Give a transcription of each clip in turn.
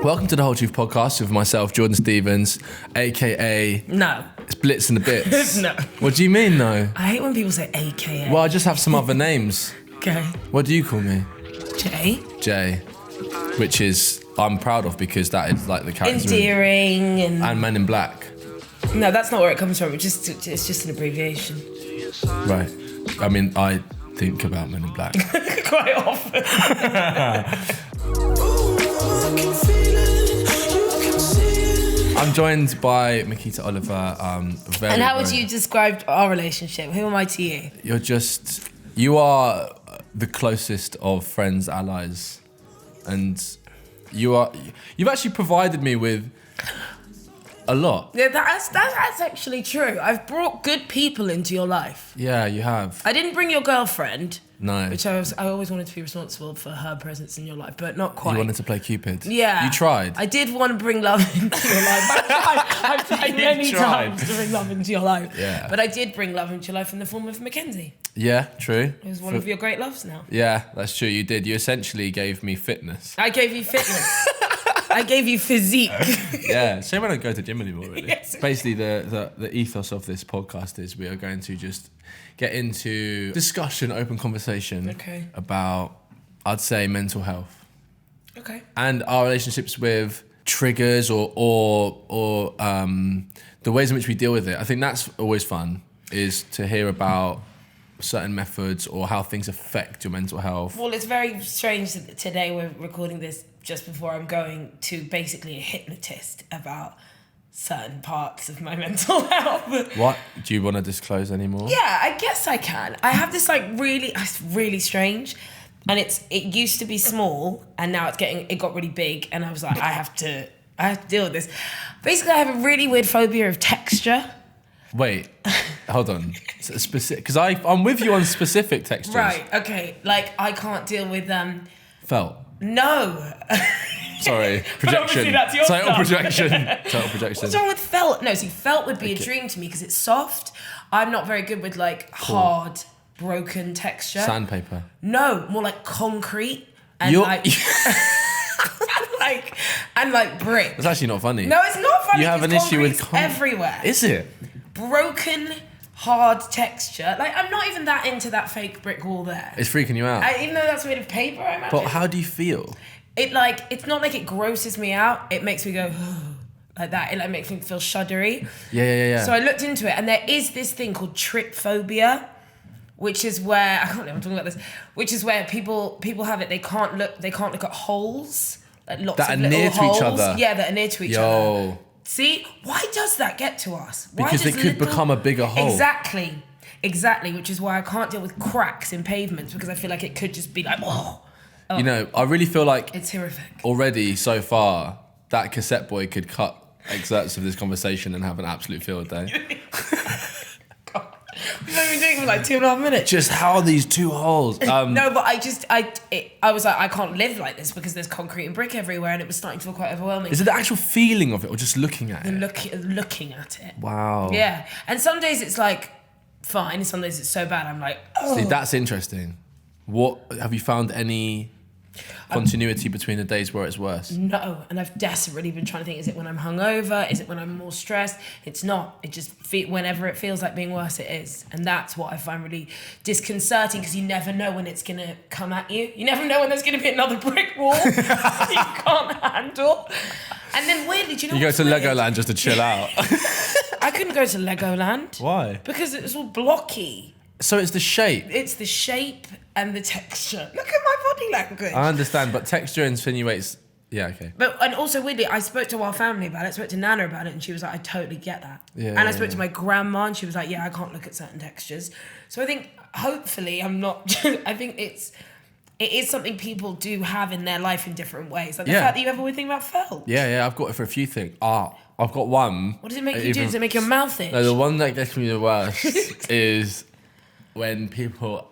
Welcome to the Whole Truth Podcast with myself, Jordan Stevens, aka No. It's Blitz and the Bits. No. What do you mean, no? I hate when people say AKA. Well, I just have some other names. Okay. What do you call me? Jay. Jay, which is I'm proud of because that is like the character. Endearing And Men in Black. No, that's not where it comes from. It's just an abbreviation. Right. I mean, I think about Men in Black. Quite often. I'm joined by Miquita Oliver. And how would you describe our relationship? Who am I to you? You are the closest of friends, allies, and you've actually provided me with a lot. Yeah, that's actually true. I've brought good people into your life. Yeah, you have. I didn't bring your girlfriend. No. Which I always wanted to be responsible for her presence in your life, but not quite. You wanted to play Cupid? Yeah. You tried? I did want to bring love into your life. I've tried many times to bring love into your life. Yeah. But I did bring love into your life in the form of Mackenzie. Yeah, true. It was one of your great loves now. Yeah, that's true. You did. You essentially gave me fitness. I gave you fitness. I gave you physique. Yeah, shame I don't go to gym anymore, really. Yes. Basically, the ethos of this podcast is we are going to just get into discussion, open conversation about, I'd say, mental health. Okay. And our relationships with triggers or the ways in which we deal with it. I think that's always fun, is to hear about certain methods or how things affect your mental health. Well, it's very strange that today we're recording this just before I'm going to basically a hypnotist about certain parts of my mental health. What? Do you want to disclose any more? Yeah, I guess I can. I have this it's really strange. And it used to be small and now it got really big and I was like, I have to deal with this. Basically, I have a really weird phobia of texture. Wait, hold on. Specific, because I'm with you on specific textures. Right, okay. Like, I can't deal with Felt. No. Sorry, projection. Obviously that's your Total stuff. projection. Total projection. What's wrong with felt? No, see, felt would be a dream to me because it's soft. I'm not very good with hard, broken texture. Sandpaper. No, more like concrete and and brick. That's actually not funny. No, it's not funny. You have an issue with everywhere. Is it? Broken, hard texture. I'm not even that into that fake brick wall there. It's freaking you out. Even though that's made of paper, I imagine. But how do you feel? It's not like it grosses me out. It makes me go like that. It makes me feel shuddery. Yeah. So I looked into it, and there is this thing called phobia, which is where I can't believe I'm talking about this. Which is where people have it. They can't look at holes, like lots that of are little near holes. to each other. Yeah, that are near to each other. See, why does that get to us? Because they could become a bigger hole. Exactly. Which is why I can't deal with cracks in pavements because I feel like it could just be like, oh. You know, I really feel like it's horrific. Already so far, that cassette boy could cut excerpts of this conversation and have an absolute field day. God. We've only been doing it for 2.5 minutes. Just how are these two holes? No, but I was like, I can't live like this because there's concrete and brick everywhere, and it was starting to feel quite overwhelming. Is it the actual feeling of it, or just looking at it? Looking at it. Wow. Yeah, and some days it's fine, and some days it's so bad I'm like, oh. See, that's interesting. What have you found any continuity between the days where it's worse? No, and I've desperately been trying to think, is it when I'm hungover? Is it when I'm more stressed? It's not. It just whenever it feels like being worse, it is. And that's what I find really disconcerting because you never know when it's going to come at you. You never know when there's going to be another brick wall you can't handle. And then weirdly, do you know you go to weird? Legoland just to chill out. I couldn't go to Legoland. Why? Because it was all blocky. So it's the shape. It's the shape and the texture. Look at my body language. I understand, but texture insinuates... Yeah, okay. And also, weirdly, I spoke to our family about it. I spoke to Nana about it, and she was like, I totally get that. Yeah, and I spoke to my grandma, and she was like, yeah, I can't look at certain textures. So I think, hopefully, I think it is something people do have in their life in different ways. Like the fact that you have a weird thing about felt. Yeah, I've got it for a few things. I've got one. What does it make you do? Does it make your mouth itch? No, the one that gets me the worst is when people...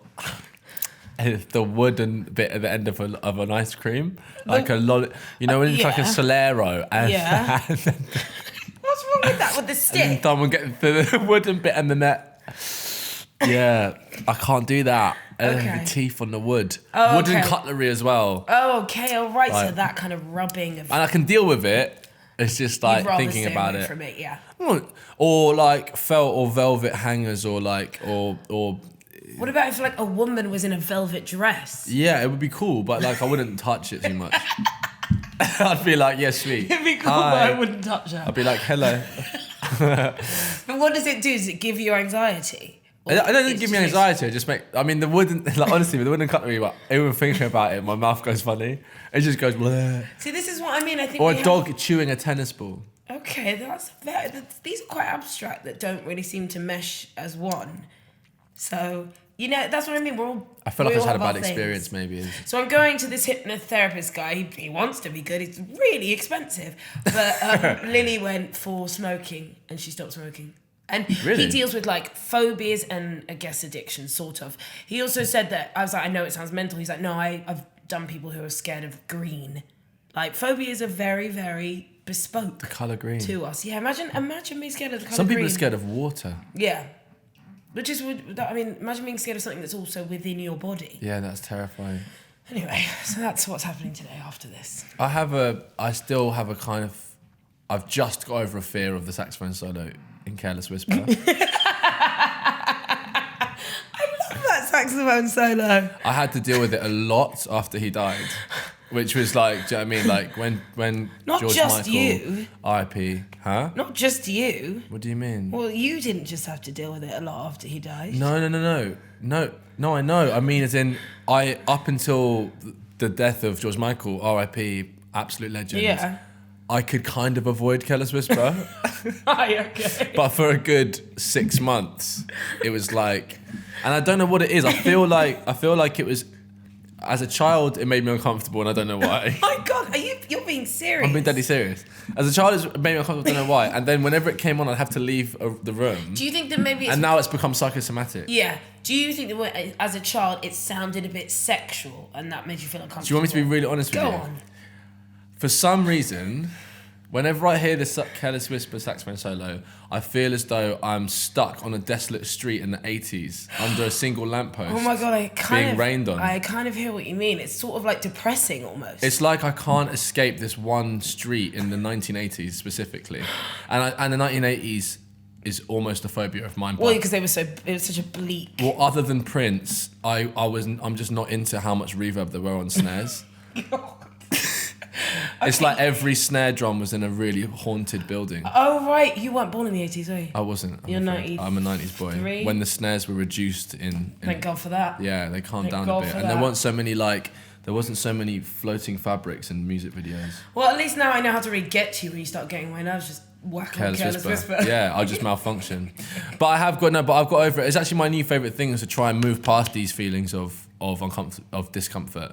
the wooden bit at the end of an ice cream, like a lolly, you know, when it's like a Solero. And What's wrong with that? With the stick? And someone gets the wooden bit and the net. Yeah, I can't do that. And Okay. the teeth on the wood. Oh, Wooden okay. cutlery as well. Oh, okay, all right. So Like- that kind of rubbing of And I can deal with it. It's just like you'd rather thinking stay about away it. from it, yeah. Or like felt or velvet hangers or like, or What about if like a woman was in a velvet dress? yeah, it would be cool, but like I wouldn't touch it too much. I'd be like, yeah, sweet. It'd be cool, Hi. but I wouldn't touch her. I'd be like, hello. But what does it do? Does it give you anxiety? Or I don't it give me just makes- anxiety. I just make. I mean, the wooden. Like honestly, with the wooden cutlery, but even thinking about it, my mouth goes funny. It just goes. Bleh. See, this is what I mean. I think Or we a have- dog chewing a tennis ball. Okay, these are quite abstract that don't really seem to mesh as one. So, you know, that's what I mean. I feel like we I've all had a have bad our things. experience, maybe. So I'm going to this hypnotherapist guy. He wants to be good. It's really expensive. But Lily went for smoking and she stopped smoking. And Really? he deals with like phobias and I guess addiction, sort of. He also said that, I was like, I know it sounds mental. He's like, no, I've done people who are scared of green. Like phobias are very, very bespoke The colour green. to us. Yeah, imagine being scared of the colour Some people green. are scared of water. Yeah. Which is, I mean, imagine being scared of something that's also within your body. Yeah, that's terrifying. Anyway, so that's what's happening today after this. I still have a kind of. I've just got over a fear of the saxophone solo in Careless Whisper. That saxophone solo. I had to deal with it a lot after he died, which was like, do you know what I mean? Like when Not George just Michael, you. R.I.P. Huh? Not just you. What do you mean? Well, you didn't just have to deal with it a lot after he died. No. I know. I mean, as in, up until the death of George Michael, R.I.P. Absolute legend. Yeah. I could kind of avoid Careless Whisper, Okay. but for a good 6 months, it was like, and I don't know what it is. I feel like it was, as a child, it made me uncomfortable, and I don't know why. My God, you're being serious? I'm being deadly serious. As a child, it made me uncomfortable. I don't know why. And then whenever it came on, I'd have to leave the room. Do you think that maybe it's... And now it's become psychosomatic. Yeah. Do you think that as a child it sounded a bit sexual and that made you feel uncomfortable? Do you want me to be really honest with Go you? on. For some reason, whenever I hear this Careless Whisper saxophone solo, I feel as though I'm stuck on a desolate street in the 80s under a single lamppost. Oh my God, being rained on. I kind of hear what you mean. It's sort of like depressing almost. It's like I can't escape this one street in the 1980s specifically. And the 1980s is almost a phobia of mine. well, because it was such a bleak... Well, other than Prince, I'm just not into how much reverb there were on snares. It's like every snare drum was in a really haunted building. Oh, right. You weren't born in the 80s, were you? I wasn't. You're I'm a 90s boy. 93? When the snares were reduced in Thank God for that. yeah, they calmed Thank down God a bit, for and there that. wasn't so many floating fabrics in music videos. Well, at least now I know how to really get to you when you start getting my nerves. Just whack on Careless Whisper. Yeah, I just malfunction. But I've got over it. It's actually my new favourite thing is to try and move past these feelings of discomfort.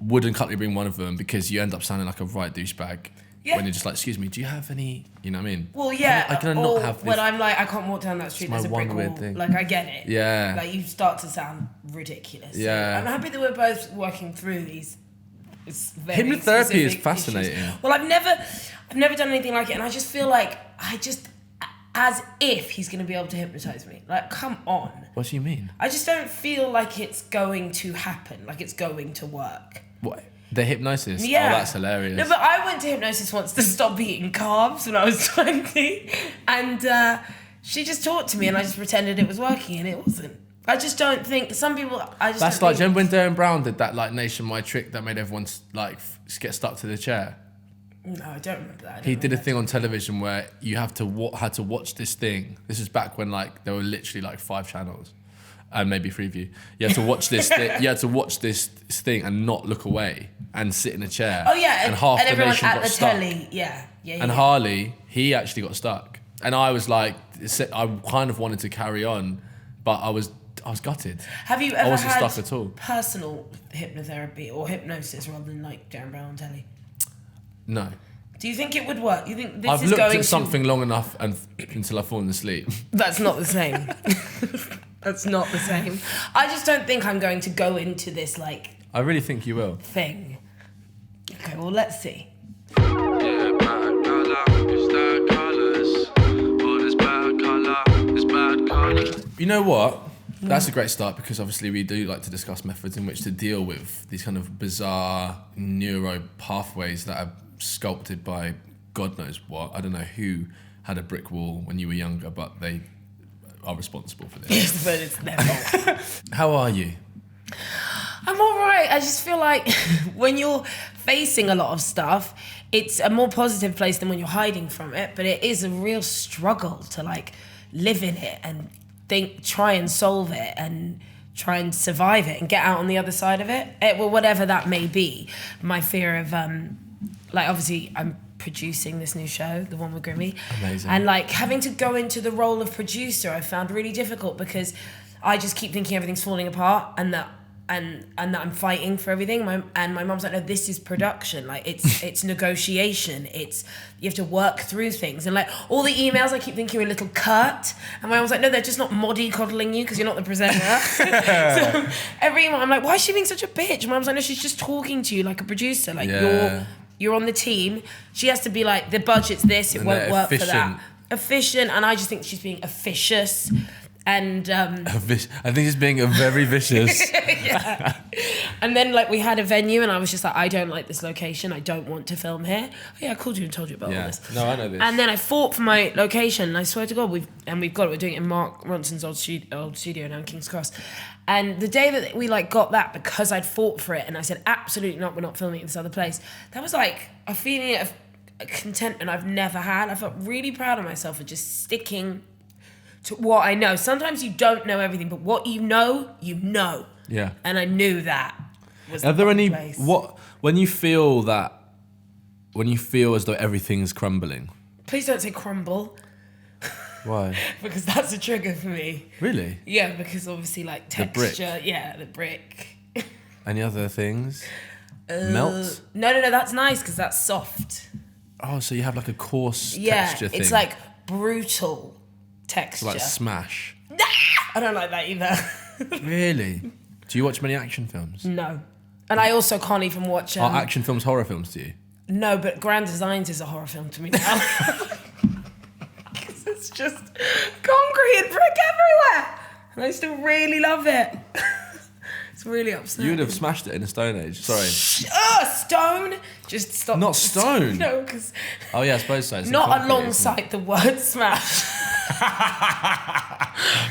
Wooden cutlery being one of them, because you end up sounding like a right douchebag Yeah. when you're just like, excuse me, do you have any, you know what I mean? Well, yeah. I can or not have this. when I'm like, I can't walk down that street. my There's a brick one weird wall. thing. Like, I get it. Yeah. Like, you start to sound ridiculous. So Yeah. I'm happy that we're both working through these. It's very Hypnotherapy is specific fascinating. issues. Well, I've never done anything like it, and I just feel like as if he's going to be able to hypnotize me. Like, come on. What do you mean? I just don't feel like it's going to happen. Like it's going to work. What? The hypnosis? Yeah. Oh, that's hilarious. No, but I went to hypnosis once to stop eating carbs when I was 20, and she just talked to me, and I just pretended it was working, and it wasn't. I just don't think some people. That's don't like, think, remember when Darren Brown did that like nationwide trick that made everyone like get stuck to the chair? No, I don't remember that. He did a thing on television where you had to watch this thing. This is back when like there were literally like 5 channels, and maybe 3 of you. You had to watch this. You had to watch this thing and not look away and sit in a chair. Oh yeah, and half the everyone nation at got the stuck. telly. Yeah. And Harley, he actually got stuck, and I was like, I kind of wanted to carry on, but I was gutted. Have you ever wasn't had stuck at all. personal hypnotherapy or hypnosis rather than like Darren Brown on telly? No. Do you think it would work? You think this I've is looked going at something long enough until I've fallen asleep. That's not the same. That's not the same. I just don't think I'm going to go into this like I really think you will. thing. Okay, well let's see. Yeah, bad colour, it's that colours. All this bad colour, it's bad colour. You know what? That's a great start, because obviously we do like to discuss methods in which to deal with these kind of bizarre neuro pathways that are sculpted by God knows what. I don't know who had a brick wall when you were younger, but they are responsible for this. Yes, but it's their fault. How are you? I'm all right. I just feel like when you're facing a lot of stuff, it's a more positive place than when you're hiding from it. But it is a real struggle to like live in it and try and solve it and try and survive it and get out on the other side of it. Well, whatever that may be. My fear of, like, obviously I'm producing this new show, the one with Grimmy. Amazing. And like having to go into the role of producer, I found really difficult because I just keep thinking everything's falling apart and that I'm fighting for everything. My mum's like, no, this is production. Like it's negotiation. You have to work through things. And like all the emails, I keep thinking are a little curt. And my mum's like, no, they're just not mollycoddling you because you're not the presenter. So every email, I'm like, why is she being such a bitch? My mum's like, no, she's just talking to you like a producer. Like you're on the team. She has to be like, the budget's this, it won't work for that. Efficient. And I just think she's being officious. And I think he's being very vicious. yeah. And then like we had a venue and I was just like, I don't like this location. I don't want to film here. Oh, yeah, I called you and told you about all this. No, I know this. And then I fought for my location and I swear to God, we've got it. We're doing it in Mark Ronson's old studio now in King's Cross. And the day that we like got that, because I'd fought for it and I said, absolutely not, we're not filming at this other place. That was like a feeling of contentment I've never had. I felt really proud of myself for just sticking to what I know. Sometimes you don't know everything, but what you know, you know. Yeah. And I knew that was Are there any place. when you feel as though everything's crumbling? Please don't say crumble. Why? Because that's a trigger for me. Really? Yeah, because obviously like texture. The brick. Any other things? Melt? No, that's nice because that's soft. Oh, so you have like a coarse texture thing. It's like brutal texture. So like smash. I don't like that either. Really? Do you watch many action films? No. And I also can't even watch... Are action films horror films to you? No, but Grand Designs is a horror film to me now. Because it's just concrete and brick everywhere. And I still really love it. It's really upsetting. You would have smashed it in a Stone Age. Sorry. Stone? Just stop. Not stone? No, because... Oh yeah, I suppose so. It's not concrete, alongside the word smash.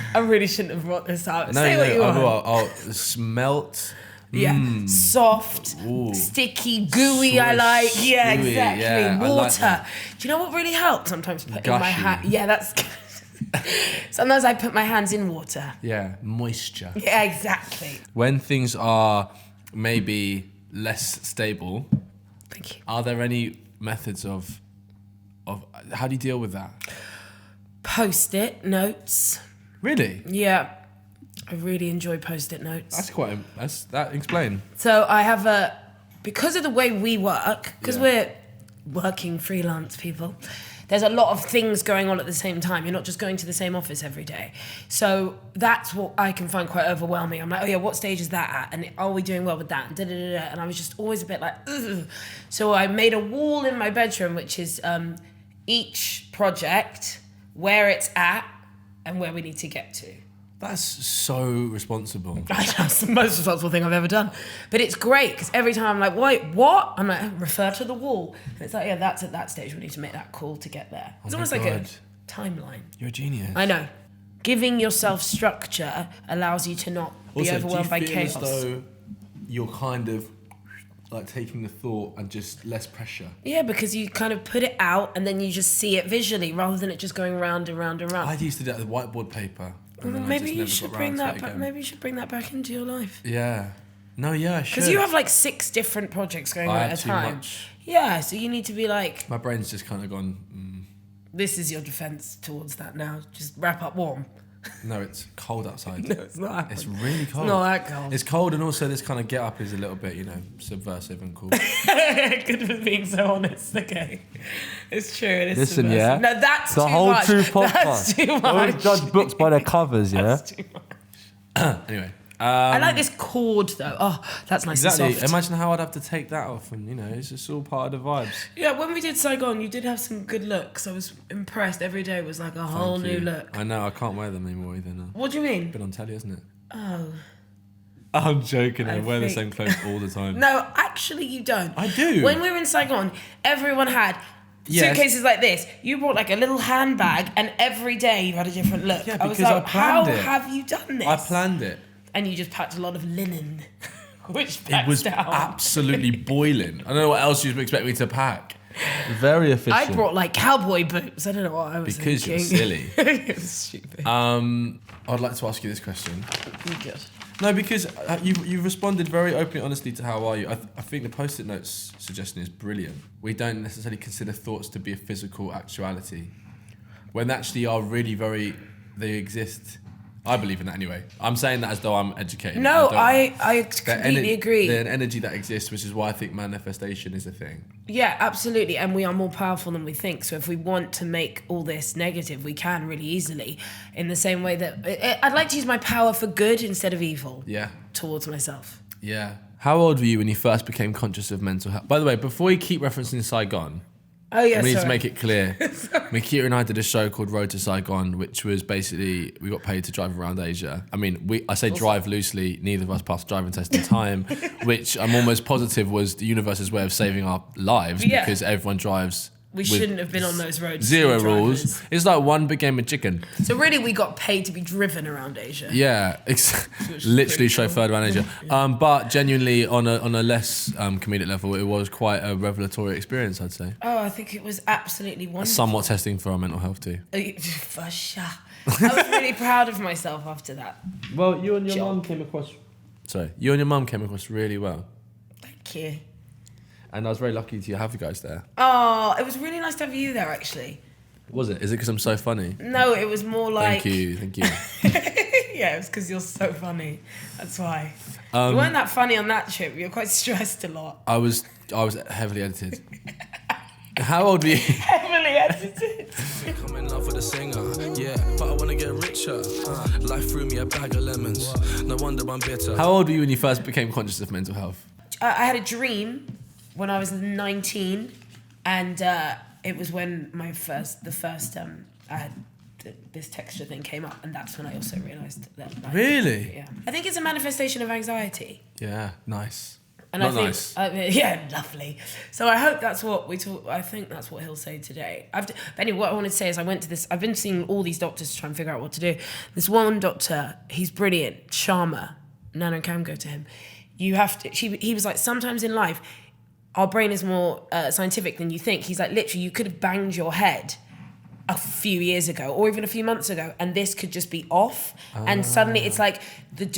I really shouldn't have brought this out. Say what you want. I'll smelt. Yeah, soft, sticky, gooey. Swish, I like. Yeah, gooey, exactly. yeah, Water. like that. Do you know what really helps? Sometimes putting Gushy. my hand. Yeah, that's. Sometimes I put my hands in water. Yeah, moisture. Yeah, exactly. When things are maybe less stable, Thank you. are there any methods of how do you deal with that? Post-it notes. Really? Yeah, I really enjoy post-it notes. Explain. So I have because of the way we work, because we're working freelance people, there's a lot of things going on at the same time. You're not just going to the same office every day. So that's what I can find quite overwhelming. I'm like, oh yeah, what stage is that at? And are we doing well with that? And And I was just always a bit like, ugh. So I made a wall in my bedroom, which is each project, where it's at, and where we need to get to. That's so responsible. That's the most responsible thing I've ever done. But it's great, because every time I'm like, wait, what? I'm like, refer to the wall. And it's like, yeah, that's at that stage. We need to make that call to get there. It's almost like a timeline. You're a genius. I know. Giving yourself structure allows you to not be overwhelmed by chaos. Also, do you feel as though you're kind of like taking the thought and just less pressure? Yeah, because you kind of put it out and then you just see it visually rather than it just going round and round and round. I used to do that with whiteboard paper. Maybe you should bring that back. Maybe you should bring that back into your life. Yeah. No, yeah, I should. Because you have like 6 different projects going on at a time. Much. Yeah, so you need to be like... My brain's just kind of gone... This is your defence towards that now. Just wrap up warm. No, it's cold outside. No, it's not. It's really cold. It's not that cold. It's cold, and also this kind of get up is a little bit, subversive and cool. Good for being so honest. Okay, it's true. It is. Listen, subversive. yeah. No, that's the too whole much. Truth podcast. That's too much. Don't judge books by their covers, yeah. That's too much. Anyway, I like this cord though. Oh, that's nice and Exactly. soft. Imagine how I'd have to take that off, and it's just all part of the vibes. Yeah, when we did Saigon, you did have some good looks. I was impressed. Every day was like a whole Thank you. new look. I know. I can't wear them anymore either now. What do you mean? Been on telly, isn't it? Oh. I'm joking. I wear the think- same clothes all the time. No, actually you don't. I do. When we were in Saigon, everyone had Yes. suitcases like this. You brought like a little handbag and every day you had a different look. Yeah, I was because I like, planned how it. have you done this? I planned it. And you just packed a lot of linen, which It packs was down. absolutely boiling. I don't know what else you'd expect me to pack. Very efficient. I brought like cowboy boots. I don't know what I was Because you're thinking. silly. It was stupid. I'd like to ask you this question. Good. No, because you've responded very openly, honestly to how are you. I think the post-it notes suggestion is brilliant. We don't necessarily consider thoughts to be a physical actuality, when they actually are really they exist. I believe in that anyway. I'm saying that as though I'm educated. No, don't- I completely agree. There's an energy that exists, which is why I think manifestation is a thing. Yeah, absolutely. And we are more powerful than we think. So if we want to make all this negative, we can really easily. In the same way that I'd like to use my power for good instead of evil. Yeah. Towards myself. Yeah. How old were you when you first became conscious of mental health? By the way, before you keep referencing Saigon, Oh yeah, we need to sorry. make it clear. Miquita and I did a show called Road to Saigon, which was basically we got paid to drive around Asia. I mean, I say drive loosely. Neither of us passed driving test in time, which I'm almost positive was the universe's way of saving our lives Yeah. because everyone drives. We with shouldn't have been on those roads. Zero to be rules. drivers. It's like one big game of chicken. So really, we got paid to be driven around Asia. Yeah, literally chauffeured around Asia. But genuinely, on a less comedic level, it was quite a revelatory experience, I'd say. Oh, I think it was absolutely wonderful. Somewhat testing for our mental health too. For sure. I was really proud of myself after that. Well, you and your Job. mum came across. Sorry, you and your mum came across really well, Thank you. and I was very lucky to have you guys there. Oh, it was really nice to have you there, actually. Was it? Is it because I'm so funny? No, it was more like... Thank you. Yeah, it was because you're so funny. That's why. You Um, weren't that funny on that trip. You were quite stressed a lot. I was heavily edited. How old were you? Heavily edited. I'm in love with a singer, yeah, but I wanna get richer. Life threw me a bag of lemons. No wonder I'm bitter. How old were you when you first became conscious of mental health? I had a dream when I was 19, and it was when I had this texture thing came up, and that's when I also realised that. Like, Really? Yeah. I think it's a manifestation of anxiety. Yeah, nice. And Not I think, nice. yeah, lovely. So I hope that's what we talk. I think that's what he'll say today. But anyway, what I wanted to say is I went to this. I've been seeing all these doctors to try and figure out what to do. This one doctor, he's brilliant. Sharma, Nana and Cam go to him. You have to. He was like, sometimes in life, our brain is more scientific than you think. He's like, literally, you could have banged your head a few years ago or even a few months ago, and this could just be off, and suddenly it's like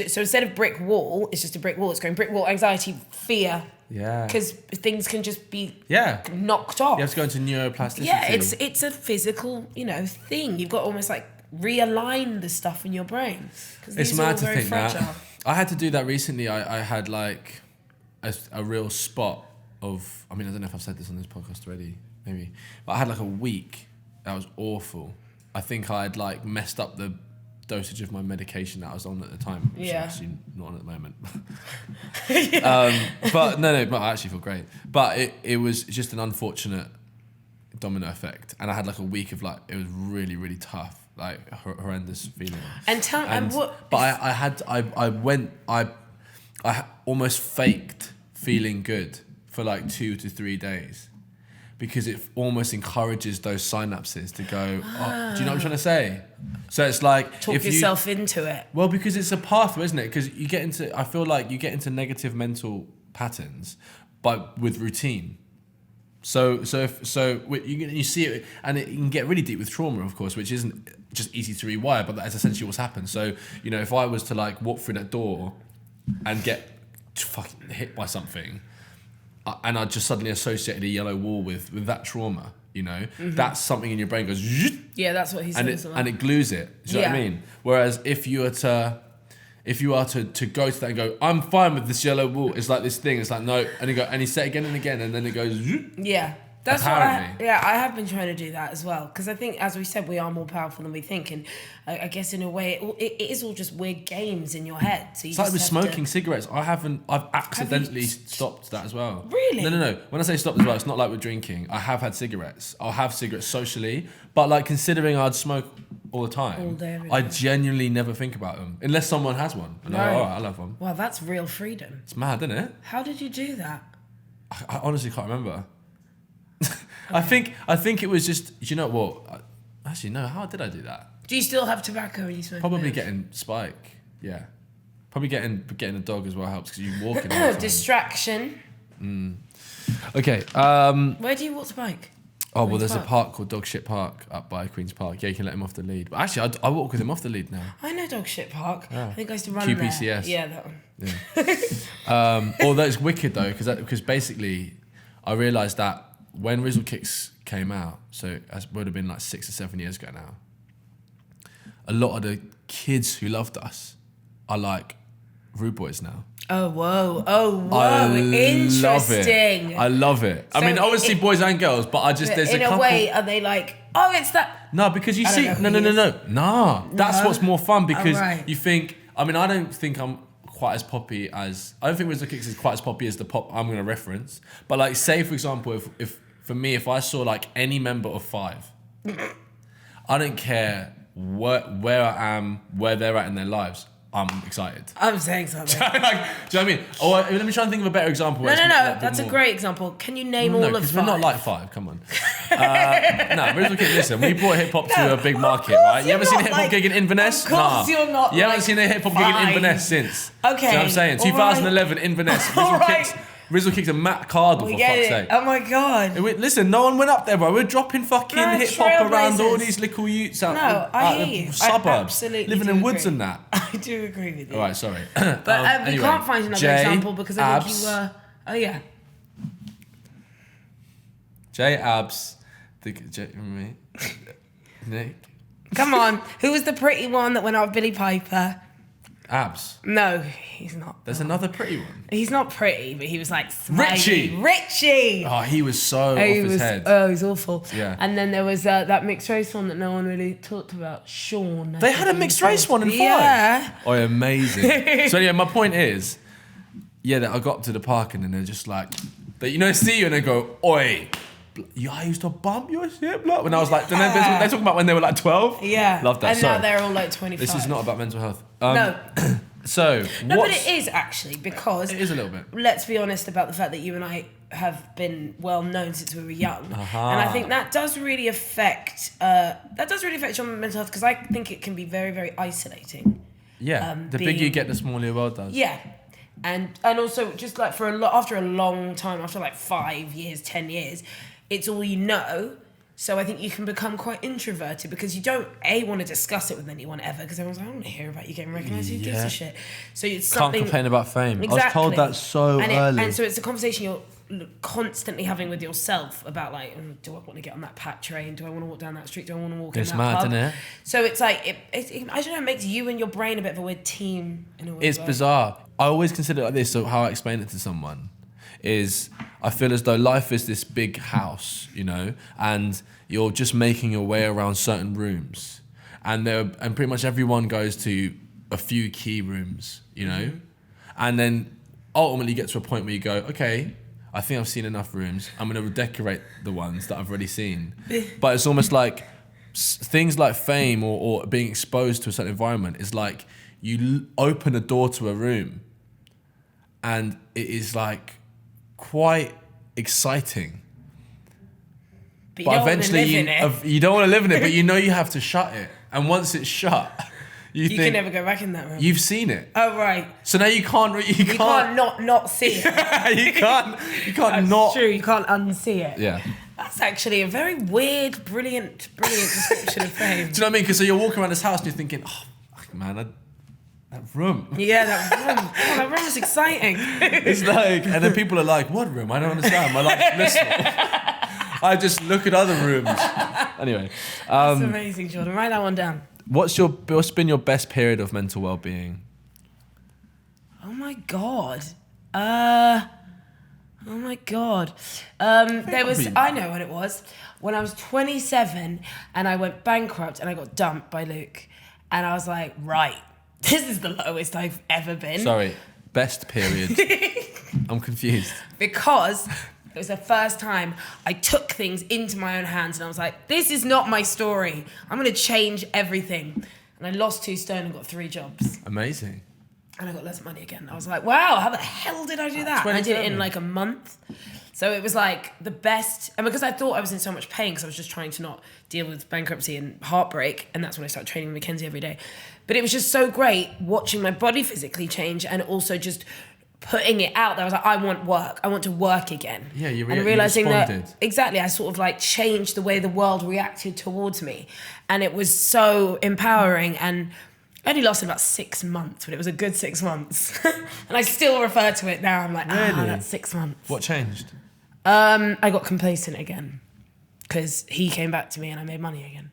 so instead of brick wall, it's just a brick wall. It's going brick wall, anxiety, fear. Yeah. Because things can just be Yeah. knocked off. You have to go into neuroplasticity. Yeah, it's a physical, thing. You've got to almost like realign the stuff in your brain. 'Cause It's these are all mad to very think fragile. that. I had to do that recently. I had like a real spot of, I don't know if I've said this on this podcast already, maybe, but I had like a week that was awful. I think I had like messed up the dosage of my medication that I was on at the time, which Yeah. I'm actually not on at the moment. But I actually feel great. But it was just an unfortunate domino effect, and I had like a week of like, it was really, really tough, like horrendous feeling. And what? But I almost faked feeling good for like 2 to 3 days, because it almost encourages those synapses to go, oh, do you know what I'm trying to say? So it's like, Talk yourself into it. well, because it's a pathway, isn't it? Because I feel like you get into negative mental patterns, but with routine. So you see it, and it can get really deep with trauma, of course, which isn't just easy to rewire, but that's essentially what's happened. So, if I was to like walk through that door and get fucking hit by something, and I just suddenly associated a yellow wall with that trauma, that's something in your brain goes, Yeah, that's what he says. and it glues it. Do you know what I Yeah. mean? Whereas if you are to go to that and go, I'm fine with this yellow wall, it's like this thing, it's like no, and you go, and you say it again and again, and then it goes, Yeah. That's apparently. what I have been trying to do that as well, because I think, as we said, we are more powerful than we think, and I guess in a way it is all just weird games in your head. So you It's like just with have smoking cigarettes. I've accidentally stopped that as well. Really? No. When I say stopped as well, it's not like with drinking. I have had cigarettes. I'll have cigarettes socially, but like considering I'd smoke all the time, All day, every I day. genuinely never think about them unless someone has one. And I'm like, Right. all right, I'll have one. Well, that's real freedom. It's mad, isn't it? How did you do that? I honestly can't remember. I think it was just, you know what? Actually, no. How did I do that? Do you still have tobacco when you smoke? Probably getting Spike. Yeah. Probably getting a dog as well helps because you walk in all the time. Distraction. Okay. Where do you walk to bike? Oh, well, Queen's there's a Park? park called Dog Shit Park up by Queen's Park. Yeah, you can let him off the lead. But actually, I walk with him off the lead now. I know Dog Shit Park. I think I used to run QPCS. there. Yeah, that one. Although it's wicked though, because basically, I realised that when Rizzle Kicks came out, so it would have been like 6 or 7 years ago now, a lot of the kids who loved us are like rude boys now. Oh, whoa. Interesting. I love it. I So mean, obviously boys and girls, but I just, there's in a couple... a way, are they like, oh, it's that... No, because you I see... don't know who he No. Nah, that's what's more fun because right. you think... I mean, I don't think I'm quite as poppy as... I don't think Rizzle Kicks is quite as poppy as the pop I'm going to reference. But like, say, for example, if for me, if I saw like any member of Five, I don't care where I am, where they're at in their lives, I'm excited. I'm saying something. Like, do you know what I mean? Or let me try and think of a better example. No, where it's like a bit that's a more- great example. Can you name No, all of because we're Five? not like Five. Come on. No, Rizzle Kick. Listen, we brought hip hop to No, a big of market, course right? You you're ever seen a not hip hop like- gig in Inverness? of course you're not You haven't like seen a hip hop gig in Five. Inverness since. Okay, Do you know what I'm saying? all 2011 Inverness. All right. Rizzle Kicks and Matt Cardle, We for get fuck's it. sake. Oh my God. Listen, no one went up there, bro. We're dropping fucking No, hip hop around all trailblazers. these little youths out, No, I out hear the you. I suburbs, absolutely living do in woods agree. and that. I do agree with you. All right, sorry. But we anyway, can't find another Jay, example because I think Abs, you were... Oh, yeah. Jay Abs, me, Nick, Come on. Who was the pretty one that went out with Billy Piper? Abs. No, he's not. There's another pretty one. He's not pretty, but he was like... smiley. Richie. Richie! Oh, he was so off He his was, head. oh, he's awful. Yeah. And then there was that mixed race one that no one really talked about. Sean. I They think had a he mixed was race called. one in Five. Yeah. Oh, amazing. So anyway, my point is, yeah, that I got up to the park and then they're just like, they, see you and they go, oi, I used to bump your shit, blah. And I was like, then they're talking about when they were like 12. Yeah. Love that. And Sorry. now they're all like 25. This is not about mental health. No. So, No, but what's- it is actually because... It is a little bit. Let's be honest about the fact that you and I have been well known since we were young. And I think that does really affect... your mental health because I think it can be very, very isolating. Yeah, the bigger you get, the smaller your world does. Yeah. And also just like after a long time, after like 5 years, 10 years, it's all you know. So I think you can become quite introverted because you don't want to discuss it with anyone ever because everyone's like, I don't want to hear about you getting recognised. Who gives a shit? So it's Can't something. complain about fame. Exactly. I was told that so early. And so it's a conversation you're constantly having with yourself about like, do I want to get on that pat train? Do I want to walk down that street? Do I want to walk in that mad, pub? isn't it? So it's like, I don't know, it makes you and your brain a bit of a weird team in a way. It's bizarre. I always consider it like this, so how I explain it to someone is I feel as though life is this big house, and you're just making your way around certain rooms. And pretty much everyone goes to a few key rooms, And then ultimately you get to a point where you go, okay, I think I've seen enough rooms. I'm going to redecorate the ones that I've already seen. But it's almost like things like fame or being exposed to a certain environment is like you open a door to a room and it is like quite exciting. But eventually you don't want to live in it, but you have to shut it. And once it's shut, you think can never go back in that room. You've seen it. Oh right. So now you can't not see it. you can't That's not. true. You can't unsee it. Yeah. That's actually a very weird, brilliant description of fame. Do you know what I mean? Because so you're walking around this house and you're thinking, oh fuck, man, that room. Yeah, that room. Oh, that room is exciting. It's like, and then people are like, what room? I don't understand. I'm like, listen. I just look at other rooms. Anyway. That's amazing, Jordan. Write that one down. What's been your best period of mental well-being? Oh my God. Oh Oh my God. I know what it was. When I was 27 and I went bankrupt and I got dumped by Luke. And I was like, right, this is the lowest I've ever been. Sorry, best period. I'm confused. Because it was the first time I took things into my own hands and I was like, this is not my story. I'm going to change everything. And I lost 2 stone and got 3 jobs. Amazing. And I got less money again. I was like, wow, how the hell did I do that? And I did it in like a month. So it was like the best. And because I thought I was in so much pain because I was just trying to not deal with bankruptcy and heartbreak. And that's when I started training with Mackenzie every day. But it was just so great watching my body physically change and also just putting it out there. I was like, I want work. I want to work again. Yeah, you realizing responded. that exactly, I sort of like changed the way the world reacted towards me, and it was so empowering. And it only lasted about 6 months, but it was a good 6 months. And I still refer to it now. I'm like, that's 6 months. What changed? I got complacent again because he came back to me and I made money again.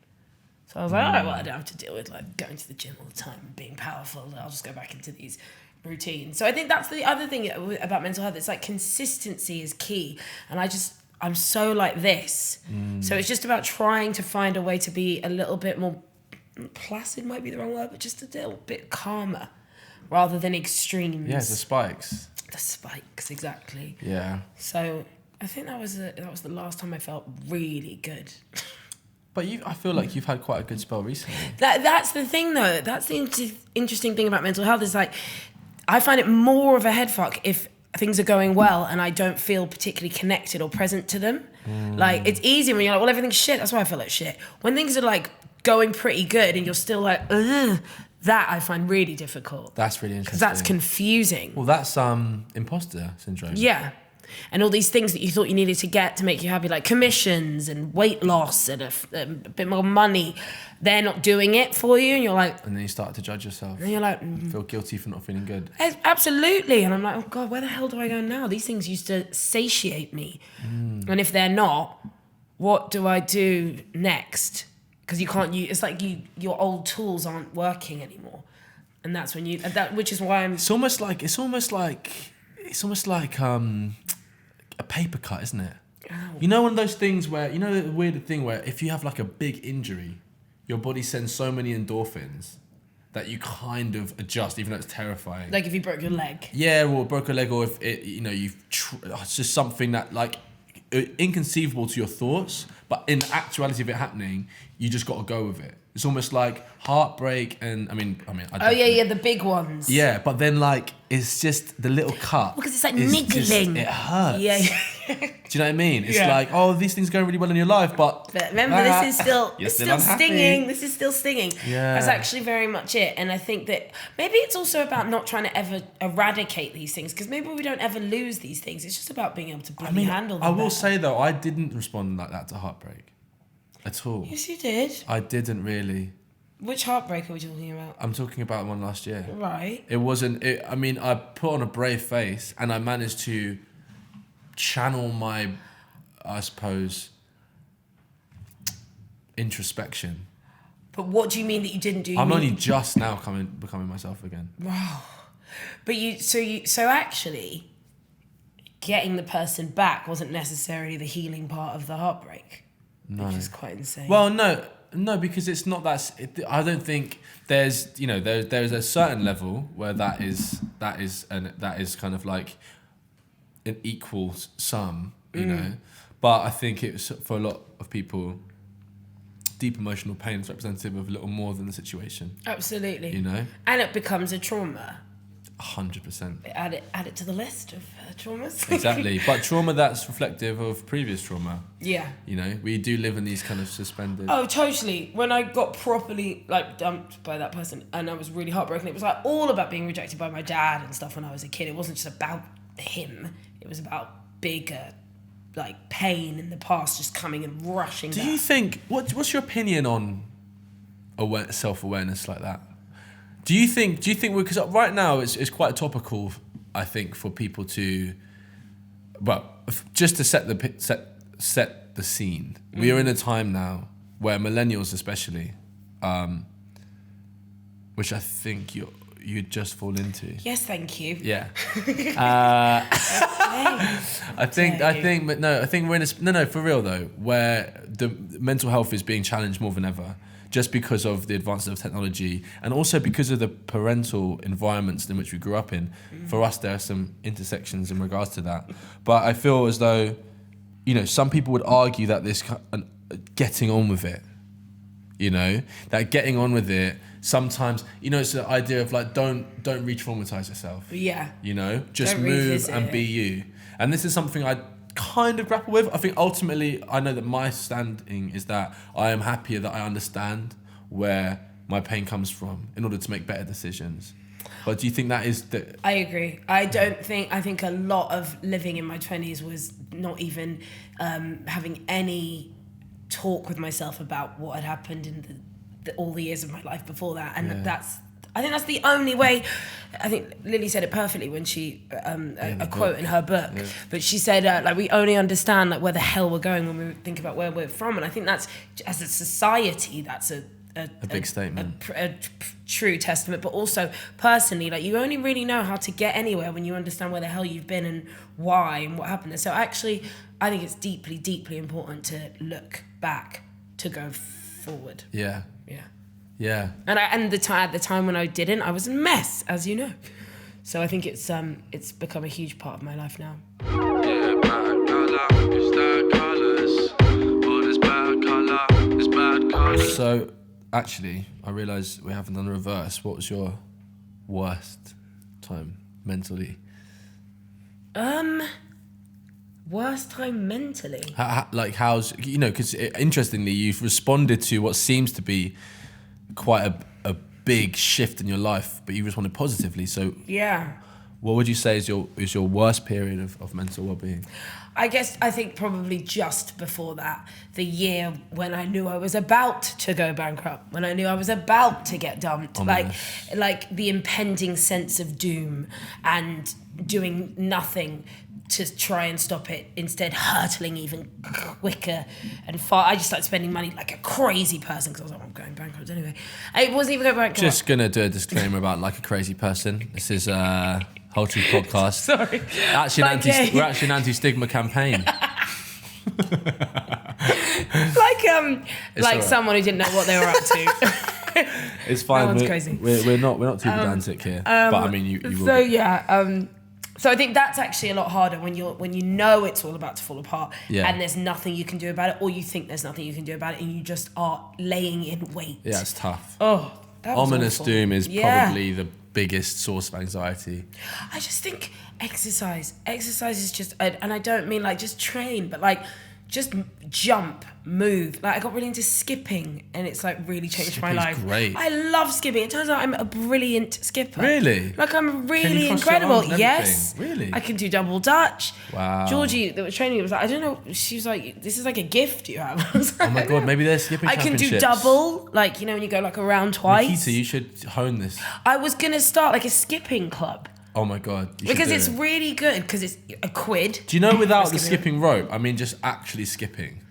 So I was like, all right, well, I don't have to deal with like going to the gym all the time and being powerful. I'll just go back into these routines. So I think that's the other thing about mental health. It's like consistency is key. And I'm so like this. So it's just about trying to find a way to be a little bit more placid, might be the wrong word, but just a little bit calmer rather than extremes. Yeah, the spikes. The spikes, exactly. Yeah. So I think that was the last time I felt really good. But I feel like you've had quite a good spell recently. That's the thing, though. That's the interesting thing about mental health is like, I find it more of a head fuck if things are going well and I don't feel particularly connected or present to them. Like, it's easy when you're like, well, everything's shit. That's why I feel like shit. When things are like going pretty good and you're still like, ugh, that I find really difficult. That's really interesting. Because that's confusing. Well, that's imposter syndrome. Yeah. And all these things that you thought you needed to get to make you happy, like commissions and weight loss and a bit more money, they're not doing it for you. And you're like... And then you start to judge yourself. And you're like... Feel guilty for not feeling good. Absolutely. And I'm like, oh God, where the hell do I go now? These things used to satiate me. And if they're not, what do I do next? Because you can't... It's like your old tools aren't working anymore. And that's when which is why I'm... It's almost like a paper cut, isn't it? Ow. You know, one of those things where, you know, the weird thing where if you have like a big injury, your body sends so many endorphins that you kind of adjust, even though it's terrifying. Like if you broke your leg. Yeah, or broke a leg, or if it, you know, it's just something that like inconceivable to your thoughts, but in actuality of it happening, you just got to go with it. It's almost like heartbreak and I mean. Oh yeah, the big ones. Yeah, but then like it's just the little cut. Because it's like niggling. It hurts. Yeah. Do you know what I mean? It's like, oh, these things are going really well in your life, but remember, this is still stinging. This is still stinging. Yeah. That's actually very much it. And I think that maybe it's also about not trying to ever eradicate these things, because maybe we don't ever lose these things. It's just about being able to handle them. I will say though, I didn't respond like that to heartbreak at all. Yes, you did. I didn't really. Which heartbreak are we talking about? I'm talking about one last year. Right. It wasn't. I mean, I put on a brave face and I managed to channel my, I suppose, introspection. But what do you mean that you didn't do? I'm only just now becoming myself again. Wow. But so actually, getting the person back wasn't necessarily the healing part of the heartbreak. No. Which is quite insane. Well, no, because it's not that. I don't think there's there's a certain level where that is kind of like an equal sum, you know. But I think it's for a lot of people, deep emotional pain is representative of a little more than the situation. Absolutely. You know. And it becomes a trauma. 100%. Add it to the list of traumas. Exactly, but trauma that's reflective of previous trauma. Yeah. You know, we do live in these kind of suspended. Oh, totally. When I got properly like dumped by that person and I was really heartbroken, it was like all about being rejected by my dad and stuff when I was a kid. It wasn't just about him. It was about bigger, like pain in the past just coming and rushing back. Do you think what's your opinion on self-awareness like that? Do you think because right now it's quite topical, I think, for people to, well, just to set the scene. We are in a time now where millennials especially, which I think you'd just fall into? Yes, thank you. Yeah. I think we're in a for real though, where the mental health is being challenged more than ever, just because of the advances of technology and also because of the parental environments in which we grew up in. For us, there are some intersections in regards to that, but I feel as though, some people would argue that this getting on with it, that getting on with it. Sometimes, it's the idea of like, don't re-traumatize yourself. Yeah. Just Don't move revisit and it. be you. And this is something I kind of grapple with. I think ultimately, I know that my standing is that I am happier that I understand where my pain comes from in order to make better decisions. But do you think that is I agree. I think a lot of living in my 20s was not even having any talk with myself about what had happened in all the years of my life before that, and I think that's the only way. I think Lily said it perfectly when she a quote in her book, but she said like, we only understand like where the hell we're going when we think about where we're from, and I think that's, as a society, that's a big statement, a true testament. But also personally, like, you only really know how to get anywhere when you understand where the hell you've been and why and what happened there. So actually, I think it's deeply, deeply important to look back to go forward. Yeah. Yeah. And at the time when I didn't, I was a mess, as you know. So I think it's become a huge part of my life now. Yeah, bad colour, it's that colours. All this bad colour, it's bad colours. So, actually, I realise we haven't done the reverse. What was your worst time mentally? Worst time mentally? How's, because interestingly, you've responded to what seems to be quite a big shift in your life, but you responded positively. So yeah, what would you say is your worst period of mental well-being? I think probably just before that, the year when I knew I was about to go bankrupt, when I knew I was about to get dumped, like the impending sense of doom and doing nothing to try and stop it, instead hurtling even quicker and far. I just started spending money like a crazy person because I was like, I'm going bankrupt anyway. I wasn't even going bankrupt. Just gonna do a disclaimer about like a crazy person. This is Whole Truth podcast. Sorry. We're actually an anti-stigma campaign. Like someone who didn't know what they were up to. It's fine. No one's crazy. We're not too pedantic here. But I mean, you will. So yeah. So I think that's actually a lot harder when you know it's all about to fall apart, and there's nothing you can do about it, or you think there's nothing you can do about it, and you just are laying in wait. Yeah, it's tough. Oh, that was ominous awful. doom is probably the biggest source of anxiety. I just think exercise is just, and I don't mean like just train, but like just jump, move. Like, I got really into skipping, and it's like really changed my life. Great. I love skipping. It turns out I'm a brilliant skipper. Really? Like, I'm really Can you cross incredible. your arms and Yes. everything? Really? I can do double Dutch. Wow. Georgie, that was training me, was like, I don't know. She was like, this is like a gift you have. I was like, Oh my God, maybe there's skipping I can do championships. double, like, when you go like around twice. Miquita, you should hone this. I was going to start like a skipping club. Oh my God. You should Because do it's it. really good, because it's a quid. Do you know without the skipping skipping rope, I mean just actually skipping?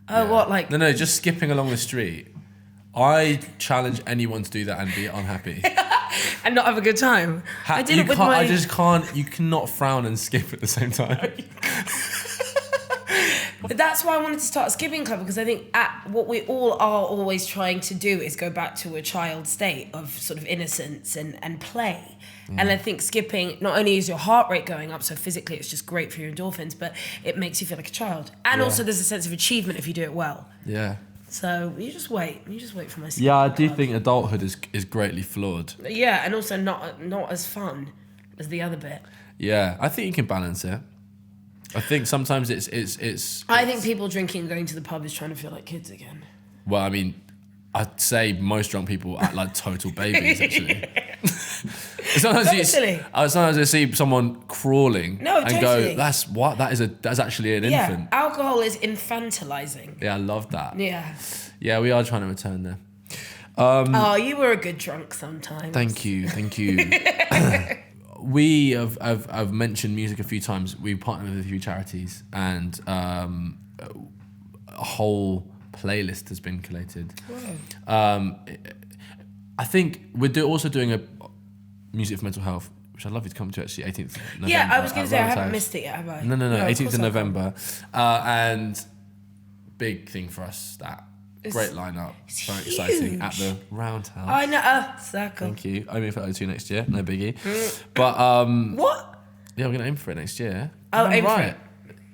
Oh, what, like... No, just skipping along the street. I challenge anyone to do that and be unhappy. And not have a good time. I did it with my... I just can't, you cannot frown and skip at the same time. But that's why I wanted to start a skipping club, because I think what we all are always trying to do is go back to a child state of sort of innocence and play. And I think skipping, not only is your heart rate going up, so physically it's just great for your endorphins, but it makes you feel like a child. And also there's a sense of achievement if you do it well. Yeah. So you just wait for my skipping Yeah, I do club. think adulthood is greatly flawed. Yeah, and also not as fun as the other bit. Yeah, I think you can balance it. I think sometimes it's I think people drinking and going to the pub is trying to feel like kids again. Well, I mean, I'd say most drunk people act like total babies, actually. sometimes I see someone crawling and go, that's actually an infant. Alcohol is infantilizing. Yeah, I love that. Yeah. Yeah, we are trying to return there. You were a good drunk sometimes. Thank you. We have mentioned music a few times. We partnered with a few charities, and a whole playlist has been collated. Wow. I think we're also doing Music for Mental Health, which I'd love you to come to actually, 18th November. Yeah, I was going at to say, I Roundhouse. haven't missed it yet, have I? No, of 18th course of I November. And big thing for us, that. It's- Great lineup. it's Very exciting huge. at the Roundhouse. I know. Circle. Thank you. I'm in for O2 next year, no biggie. But What? yeah, we're gonna aim for it next year. Oh, I'm aim for right. it.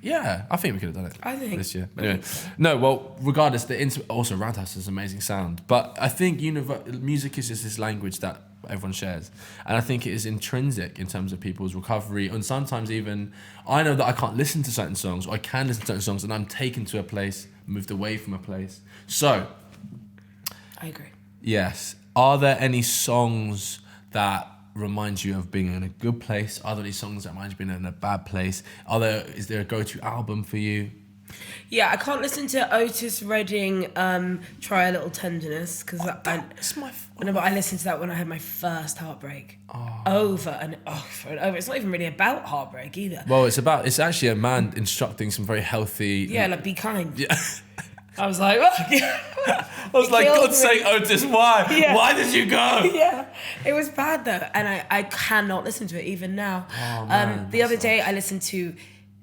Yeah, I think we could have done it. I think- this year. Anyway, no. Well, regardless, also Roundhouse has amazing sound, but I think music is just this language that everyone shares, and I think it is intrinsic in terms of people's recovery, and sometimes even I know that I can't listen to certain songs, or I can listen to certain songs, and I'm taken to a place, moved away from a place. So, I agree. yes, are there any songs that remind you of being in a good place? Are there any songs that remind you of being in a bad place? Is there a go-to album for you? Yeah, I can't listen to Otis Redding Try a Little Tenderness because no, but I listened to that when I had my first heartbreak. Over and over and over. It's not even really about heartbreak either. Well, it's actually a man instructing some very healthy... Yeah, like be kind. Yeah. I was like, I was like, killed God's me. sake, Otis, why? Yeah. Why did you go? yeah, it was bad though, and I cannot listen to it even now. Man, the other day I listened to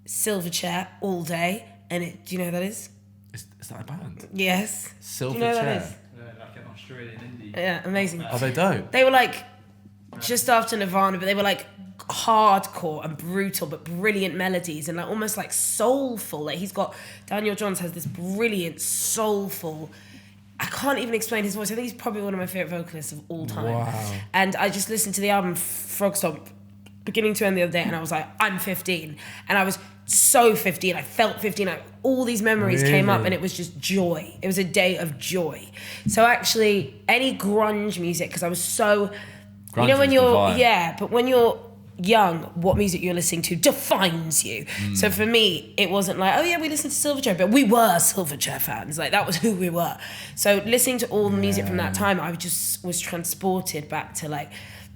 Silverchair all day, and do you know who that is? Is that a band? Yes. Silverchair? Do you know who that is? Like an Australian indie. Yeah, amazing. Oh, they don't? They were like just after Nirvana, but they were like hardcore and brutal, but brilliant melodies and like almost like soulful. Like Daniel Johns has this brilliant soulful. I can't even explain his voice. I think he's probably one of my favorite vocalists of all time. Wow. And I just listened to the album Frog Stomp beginning to end the other day, and I was like, I'm 15, and I was so 15. I felt 15. All these memories came up, Really? and it was just joy. It was a day of joy. So actually, any grunge music, because I was so, Grunge you know, when is you're divine. but when you're young, what music you're listening to defines you. So for me, it wasn't like, oh yeah, we listened to Silverchair, but we were Silverchair fans. Like that was who we were. So listening to all the music from that time, I just was transported back to like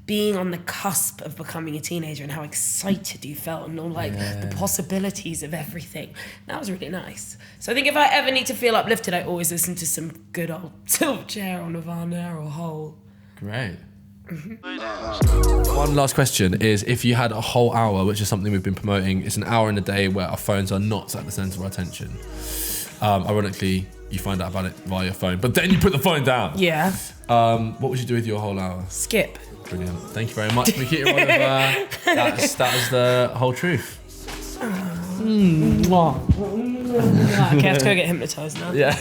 being on the cusp of becoming a teenager and how excited you felt and all like the possibilities of everything. That was really nice. So I think if I ever need to feel uplifted, I always listen to some good old Silverchair or Nirvana or Hole. Great. One last question is, if you had a whole hour, which is something we've been promoting, it's an hour in a day where our phones are not at the centre of our attention. Ironically, you find out about it via your phone, but then you put the phone down. Yeah. What would you do with your whole hour? Skip. Brilliant. Thank you very much, Miquita Oliver. That is the whole truth. Okay, let's go get hypnotised now. Yeah.